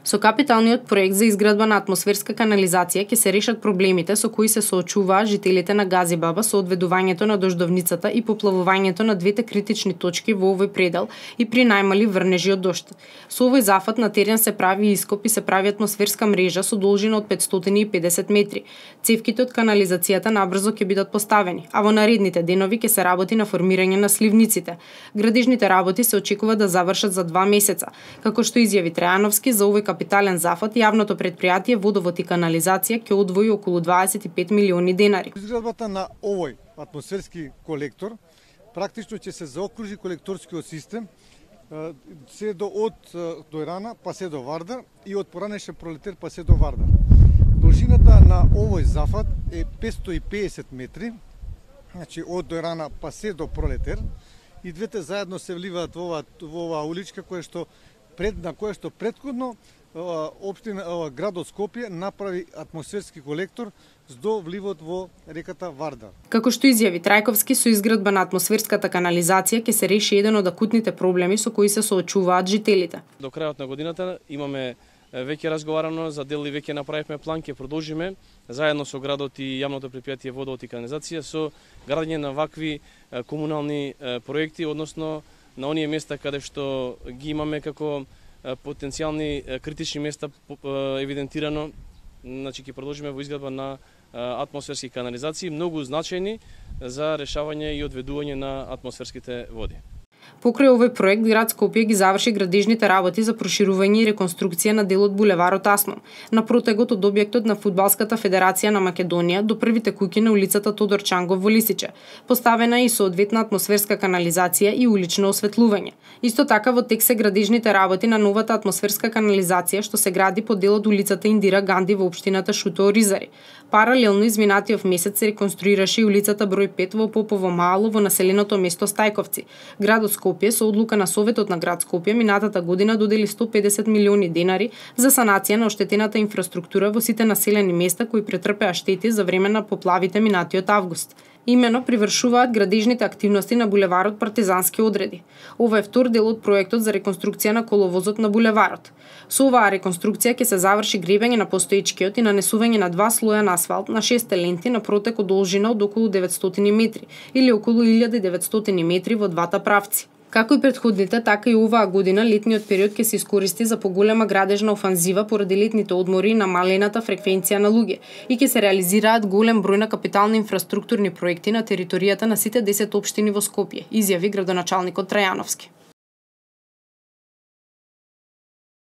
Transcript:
Со капиталниот проект за изградба на атмосферска канализација ќе се решат проблемите со кои се соочуваат жителите на Газибаба со одведувањето на дождовницата и поплавувањето на двете критични точки во овој предел и при најмали врнежи од дожд. Со овој зафат на терен се прави ископ и се прави атмосферска мрежа со должина од 550 метри. Цевките од канализацијата набрзо ќе бидат поставени, а во наредните денови ќе се работи на формирање на сливниците. Градежните работи се очекува да завршат за 2 месеца, како што изјави Трајановски. За овој капитален зафат јавното претпријатие Водовод и канализација ќе одвои околу 25 милиони денари. Изградбата на овој атмосферски колектор практично ќе се заокружи колекторскиот систем се од Дојрана па се до Вардар и од поранеше Пролетер па се до Вардар. Должината на овој зафат е 550 метри, значи од Дојрана па се до Пролетер, и двете заедно се вливаат во оваа уличка на која што претходно градот Скопје направи атмосферски колектор до вливот во реката Вардар. Како што изјави Трајковски, со изградба на атмосферската канализација ќе се реши еден од акутните проблеми со кои се соочуваат жителите. До крајот на годината имаме веќе разговарано за дел и веќе направивме план, ќе продолжиме заедно со градот и јавното претпријатие Водовод и канализација со градење на вакви комунални проекти, односно на оние места каде што ги имаме како потенцијални критични места евидентирано. Значи ќе продолжиме во изградба на атмосферски канализации, многу значајни за решавање и одведување на атмосферските води. Покрај овој проект, град Скопје ги заврши градежните работи за проширување и реконструкција на дел од булеварот Асмом, на протегот од објектот на Фудбалската федерација на Македонија до првите куќи на улицата Тодор Чангов во Лисиче. Поставена е и соодветна атмосферска канализација и улично осветлување. Исто така во тек се градежните работи на новата атмосферска канализација што се гради по дел од улицата Индира Ганди во општината Шуто Оризари. Паралелно изминатиот месец се реконструираше и улицата број 5 во Попово Мало во населеното место Стајковци. Градот Скопје со одлука на Советот на град Скопје минатата година додели 150 милиони денари за санација на оштетената инфраструктура во сите населени места кои претрпеа штети за време на поплавите минатиот август. Имено привршуваат градежните активности на булеварот Партизански одреди. Ова е втор дел од проектот за реконструкција на коловозот на булеварот. Со оваа реконструкција ќе се заврши гребење на постоечкиот и нанесување на 2 слоја на асфалт на 6 ленти на протек од должина од околу 900 метри или околу 1900 метри во двата правци. Како и претходните, така и оваа година летниот период ќе се искористи за поголема градежна офанзива поради летните одмори и намалената фреквенција на луѓе и ќе се реализираат голем број на капитални инфраструктурни проекти на територијата на сите 10 општини во Скопје, изјави градоначалникот Трајановски.